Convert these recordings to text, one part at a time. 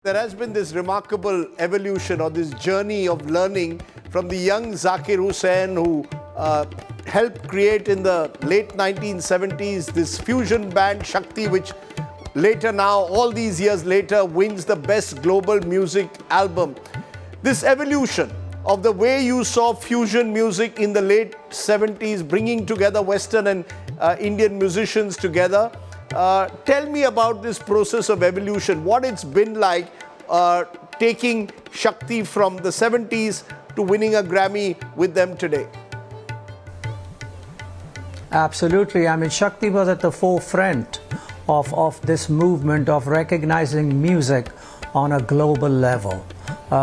There has been this remarkable evolution or this journey of learning from the young Zakir Hussain who helped create in the late 1970s this fusion band Shakti, which later now, all these years later, wins the best global music album. This evolution of the way you saw fusion music in the late 70s, bringing together Western and Indian musicians together. Tell me about this process of evolution, what it's been like taking Shakti from the 70s to winning a Grammy with them today. Absolutely. I mean, Shakti was at the forefront of this movement of recognizing music on a global level.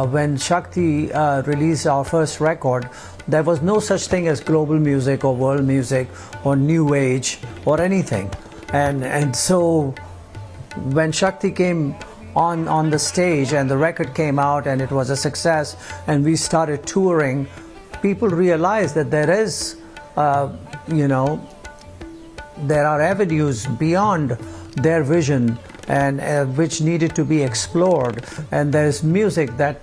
When Shakti released our first record, there was no such thing as global music or world music or new age or anything. And so when Shakti came on the stage and the record came out and it was a success and we started touring, people realized that there is, there are avenues beyond their vision and which needed to be explored, and there's music that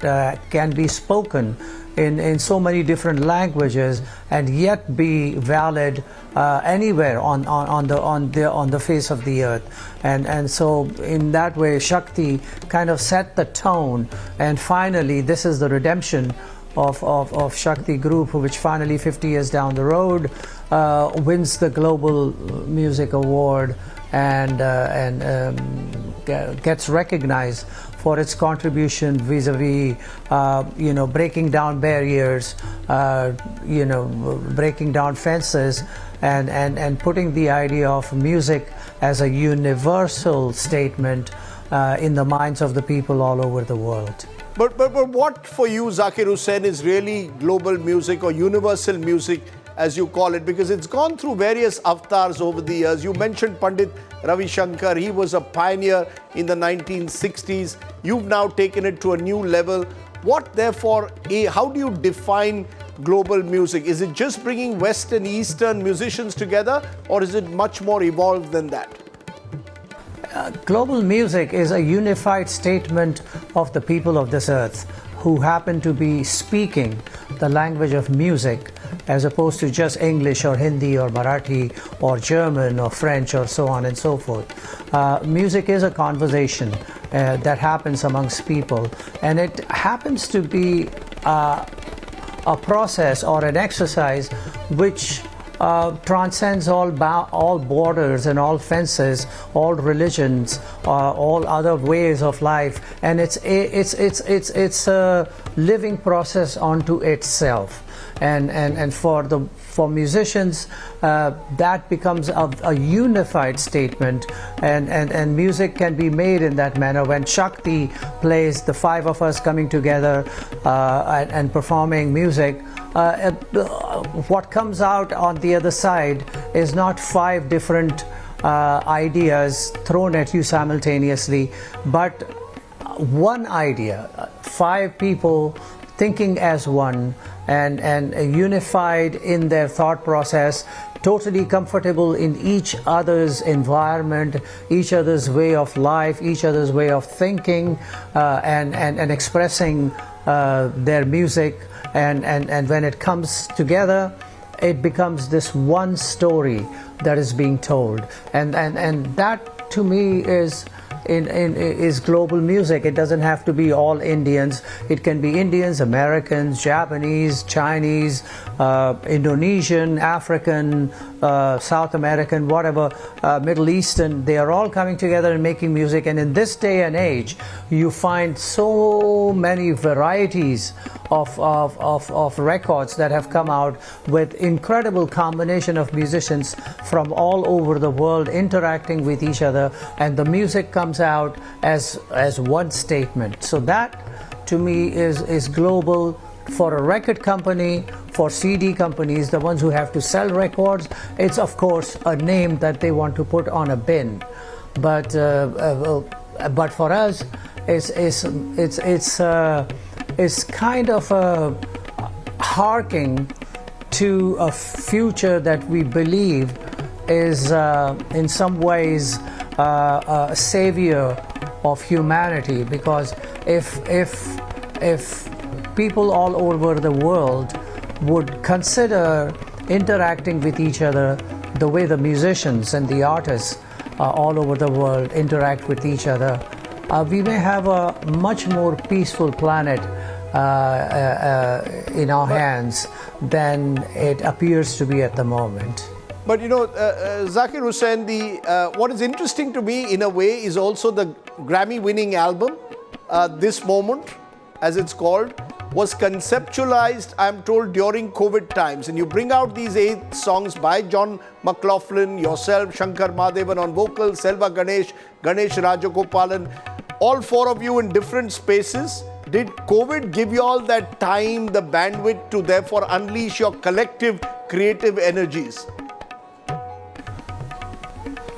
can be spoken in so many different languages and yet be valid anywhere on the face of the earth. And so in that way Shakti kind of set the tone, and finally this is the redemption of Shakti group, which finally 50 years down the road wins the Global Music Award and gets recognized for its contribution vis-a-vis, breaking down barriers, breaking down fences, and putting the idea of music as a universal statement in the minds of the people all over the world. But what for you, Zakir Hussain, is really global music or universal music, as you call it? Because it's gone through various avatars over the years. You mentioned Pandit Ravi Shankar. He was a pioneer in the 1960s. You've now taken it to a new level. What, therefore, how do you define global music? Is it just bringing West and Eastern musicians together, or is it much more evolved than that? Global music is a unified statement of the people of this earth who happen to be speaking the language of music, as opposed to just English or Hindi or Marathi or German or French or so on and so forth. Music is a conversation that happens amongst people, and it happens to be a process or an exercise which transcends all borders and all fences, all religions, all other ways of life, and it's a living process unto itself. And for musicians, that becomes a unified statement, and music can be made in that manner. When Shakti plays, the five of us coming together and performing music, what comes out on the other side is not five different ideas thrown at you simultaneously, but one idea, five people thinking as one and unified in their thought process, totally comfortable in each other's environment, each other's way of life, each other's way of thinking, and expressing their music. And when it comes together, it becomes this one story that is being told, and that to me is global music. It doesn't have to be all Indians. It can be Indians, Americans, Japanese, Chinese, Indonesian, African, South American, whatever, Middle Eastern. They are all coming together and making music. And in this day and age, you find so many varieties of records that have come out with incredible combination of musicians from all over the world interacting with each other, and the music comes out as one statement. So that to me is global. For a record company, for CD companies, the ones who have to sell records, it's of course a name that they want to put on a bin. But for us, it's kind of a harking to a future that we believe is in some ways a savior of humanity, because if people all over the world would consider interacting with each other the way the musicians and the artists all over the world interact with each other, we may have a much more peaceful planet in our hands than it appears to be at the moment. But you know, Zakir Hussain, what is interesting to me in a way is also the Grammy-winning album, This Moment, as it's called, was conceptualized, I'm told, during COVID times. And you bring out these 8 songs by John McLaughlin, yourself, Shankar Mahadevan on vocals, Selva Ganesh, Ganesh Rajagopalan, all 4 of you in different spaces. Did COVID give you all that time, the bandwidth to therefore unleash your collective creative energies?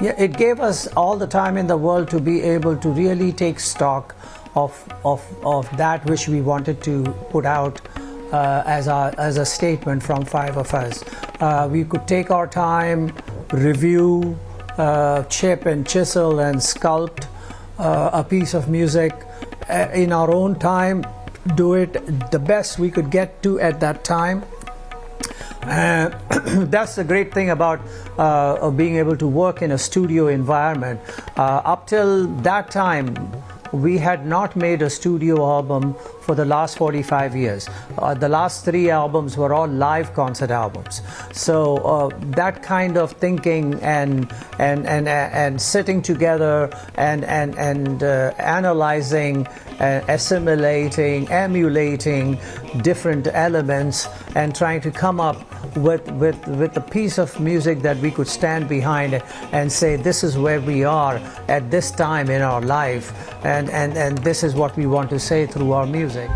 Yeah, it gave us all the time in the world to be able to really take stock of that which we wanted to put out as a statement from 5 of us. We could take our time, review, chip and chisel and sculpt a piece of music in our own time, do it the best we could get to at that time. That's the great thing about being able to work in a studio environment. Up till that time, we had not made a studio album for the last 45 years. The last 3 albums were all live concert albums. So that kind of thinking and sitting together and analyzing, assimilating, emulating different elements and trying to come up with a piece of music that we could stand behind and say, this is where we are at this time in our life, and this is what we want to say through our music.